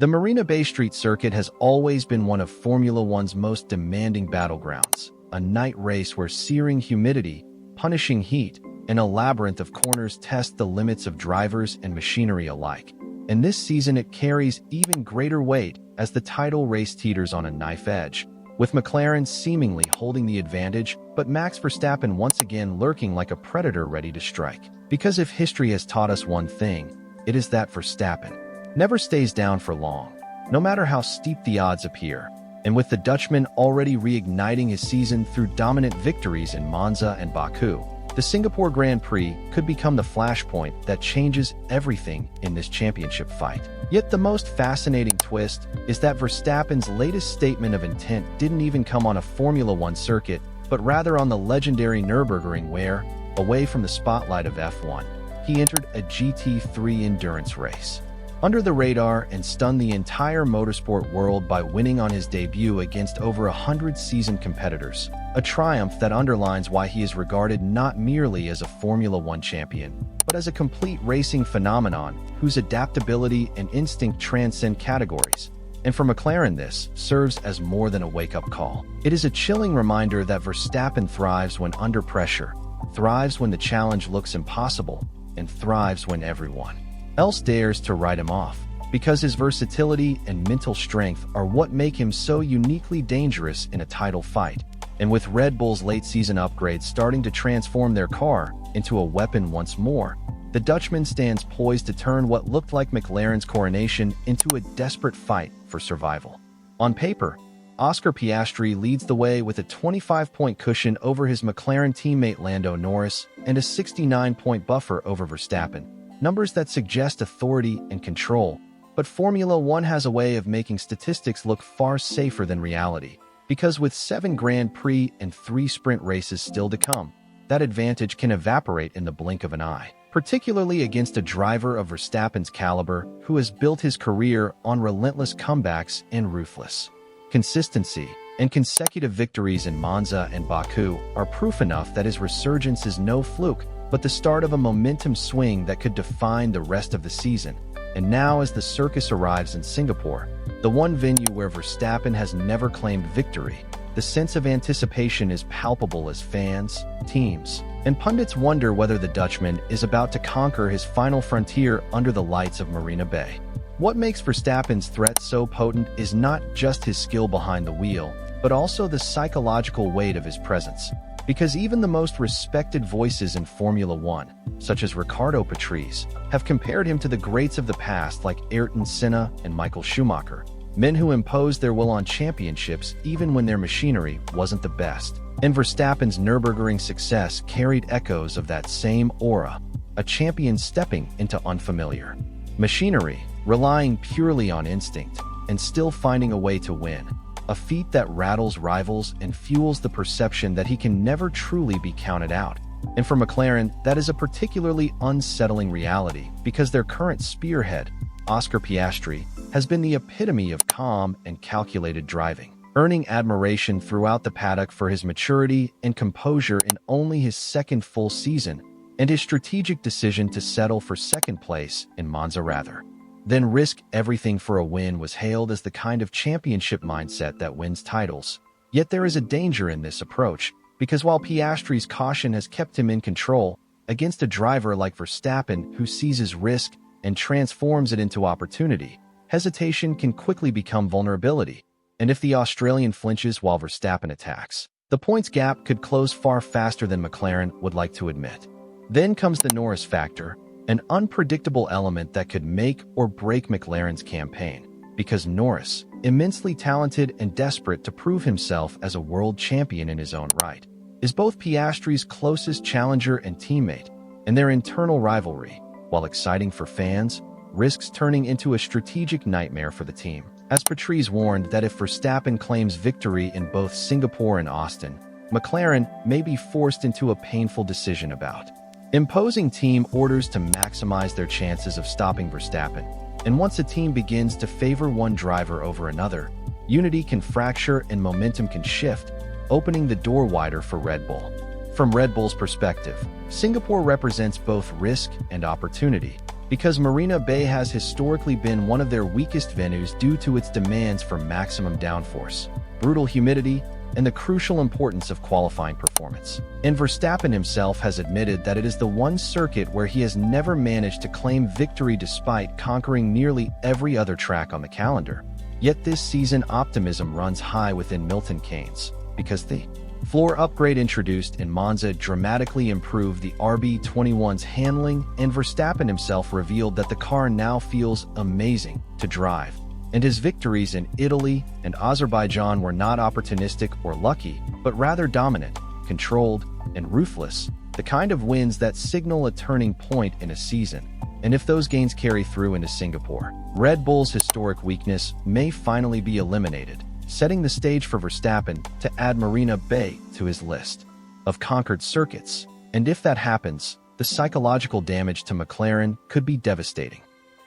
The Marina Bay Street circuit has always been one of Formula One's most demanding battlegrounds, a night race where searing humidity, punishing heat, and a labyrinth of corners test the limits of drivers and machinery alike. And this season it carries even greater weight as the title race teeters on a knife edge, with McLaren seemingly holding the advantage, but Max Verstappen once again lurking like a predator ready to strike. Because if history has taught us one thing, it is that Verstappen never stays down for long, no matter how steep the odds appear. And with the Dutchman already reigniting his season through dominant victories in Monza and Baku, the Singapore Grand Prix could become the flashpoint that changes everything in this championship fight. Yet the most fascinating twist is that Verstappen's latest statement of intent didn't even come on a Formula One circuit, but rather on the legendary Nürburgring where, away from the spotlight of F1, he entered a GT3 endurance race. Under the radar and stunned the entire motorsport world by winning on his debut against over 100 seasoned competitors, a triumph that underlines why he is regarded not merely as a Formula One champion, but as a complete racing phenomenon whose adaptability and instinct transcend categories. And for McLaren, this serves as more than a wake-up call. It is a chilling reminder that Verstappen thrives when under pressure, thrives when the challenge looks impossible, and thrives when everyone else dares to write him off, because his versatility and mental strength are what make him so uniquely dangerous in a title fight. And with Red Bull's late-season upgrades starting to transform their car into a weapon once more, the Dutchman stands poised to turn what looked like McLaren's coronation into a desperate fight for survival. On paper, Oscar Piastri leads the way with a 25-point cushion over his McLaren teammate Lando Norris and a 69-point buffer over Verstappen, numbers that suggest authority and control. But Formula One has a way of making statistics look far safer than reality, because with 7 Grand Prix and 3 sprint races still to come, that advantage can evaporate in the blink of an eye, particularly against a driver of Verstappen's caliber who has built his career on relentless comebacks and ruthless consistency. And consecutive victories in Monza and Baku are proof enough that his resurgence is no fluke, but the start of a momentum swing that could define the rest of the season. And now, as the circus arrives in Singapore, the one venue where Verstappen has never claimed victory, the sense of anticipation is palpable as fans, teams, and pundits wonder whether the Dutchman is about to conquer his final frontier under the lights of Marina Bay. What makes Verstappen's threat so potent is not just his skill behind the wheel, but also the psychological weight of his presence. Because even the most respected voices in Formula One, such as Riccardo Patrese, have compared him to the greats of the past like Ayrton Senna and Michael Schumacher, men who imposed their will on championships even when their machinery wasn't the best. And Verstappen's Nürburgring success carried echoes of that same aura, a champion stepping into unfamiliar machinery, relying purely on instinct, and still finding a way to win. A feat that rattles rivals and fuels the perception that he can never truly be counted out. And for McLaren, that is a particularly unsettling reality because their current spearhead, Oscar Piastri, has been the epitome of calm and calculated driving, earning admiration throughout the paddock for his maturity and composure in only his second full season, and his strategic decision to settle for second place in Monza rather than risk everything for a win was hailed as the kind of championship mindset that wins titles. Yet there is a danger in this approach, because while Piastri's caution has kept him in control, against a driver like Verstappen who seizes risk and transforms it into opportunity, hesitation can quickly become vulnerability. And if the Australian flinches while Verstappen attacks, the points gap could close far faster than McLaren would like to admit. Then comes the Norris factor, an unpredictable element that could make or break McLaren's campaign, because Norris, immensely talented and desperate to prove himself as a world champion in his own right, is both Piastri's closest challenger and teammate, and their internal rivalry, while exciting for fans, risks turning into a strategic nightmare for the team. As Patrese warned that if Verstappen claims victory in both Singapore and Austin, McLaren may be forced into a painful decision about imposing team orders to maximize their chances of stopping Verstappen. And once a team begins to favor one driver over another, unity can fracture and momentum can shift, opening the door wider for Red Bull. From Red Bull's perspective, Singapore represents both risk and opportunity, because Marina Bay has historically been one of their weakest venues due to its demands for maximum downforce, brutal humidity, and the crucial importance of qualifying performance. And Verstappen himself has admitted that it is the one circuit where he has never managed to claim victory despite conquering nearly every other track on the calendar. Yet this season optimism runs high within Milton Keynes, because the floor upgrade introduced in Monza dramatically improved the RB21's handling, and Verstappen himself revealed that the car now feels amazing to drive. And his victories in Italy and Azerbaijan were not opportunistic or lucky, but rather dominant, controlled, and ruthless, the kind of wins that signal a turning point in a season. And if those gains carry through into Singapore, Red Bull's historic weakness may finally be eliminated, setting the stage for Verstappen to add Marina Bay to his list of conquered circuits. And if that happens, the psychological damage to McLaren could be devastating.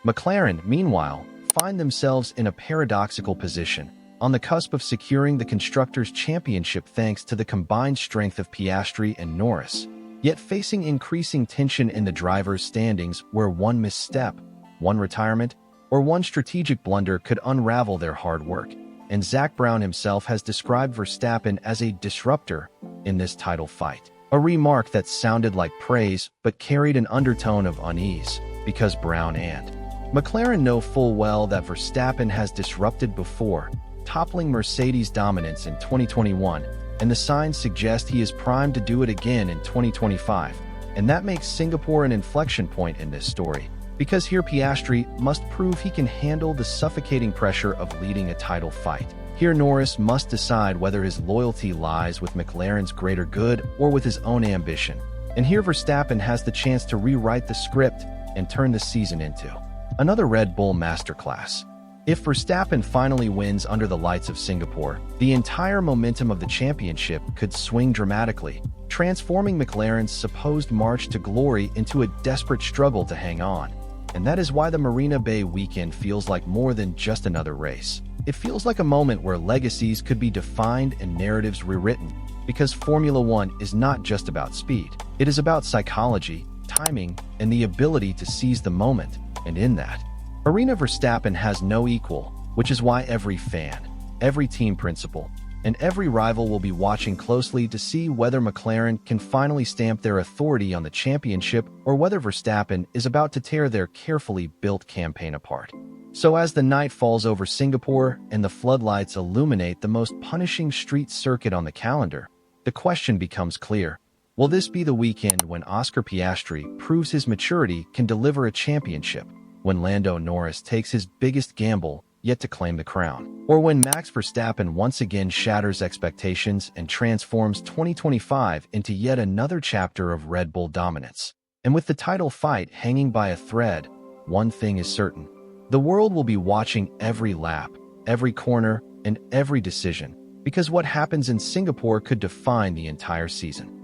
McLaren, meanwhile, find themselves in a paradoxical position, on the cusp of securing the Constructors' Championship thanks to the combined strength of Piastri and Norris, yet facing increasing tension in the drivers' standings where one misstep, one retirement, or one strategic blunder could unravel their hard work. And Zak Brown himself has described Verstappen as a disruptor in this title fight, a remark that sounded like praise but carried an undertone of unease, because Brown and McLaren know full well that Verstappen has disrupted before, toppling Mercedes' dominance in 2021, and the signs suggest he is primed to do it again in 2025. And that makes Singapore an inflection point in this story, because here Piastri must prove he can handle the suffocating pressure of leading a title fight. Here Norris must decide whether his loyalty lies with McLaren's greater good or with his own ambition. And here Verstappen has the chance to rewrite the script and turn the season into another Red Bull masterclass. If Verstappen finally wins under the lights of Singapore, the entire momentum of the championship could swing dramatically, transforming McLaren's supposed march to glory into a desperate struggle to hang on. And that is why the Marina Bay weekend feels like more than just another race. It feels like a moment where legacies could be defined and narratives rewritten, because Formula One is not just about speed. It is about psychology, timing, and the ability to seize the moment. And in that arena, Verstappen has no equal, which is why every fan, every team principal, and every rival will be watching closely to see whether McLaren can finally stamp their authority on the championship or whether Verstappen is about to tear their carefully built campaign apart. So as the night falls over Singapore and the floodlights illuminate the most punishing street circuit on the calendar, the question becomes clear. Will this be the weekend when Oscar Piastri proves his maturity can deliver a championship? When Lando Norris takes his biggest gamble yet to claim the crown? Or when Max Verstappen once again shatters expectations and transforms 2025 into yet another chapter of Red Bull dominance? And with the title fight hanging by a thread, one thing is certain. The world will be watching every lap, every corner, and every decision, because what happens in Singapore could define the entire season.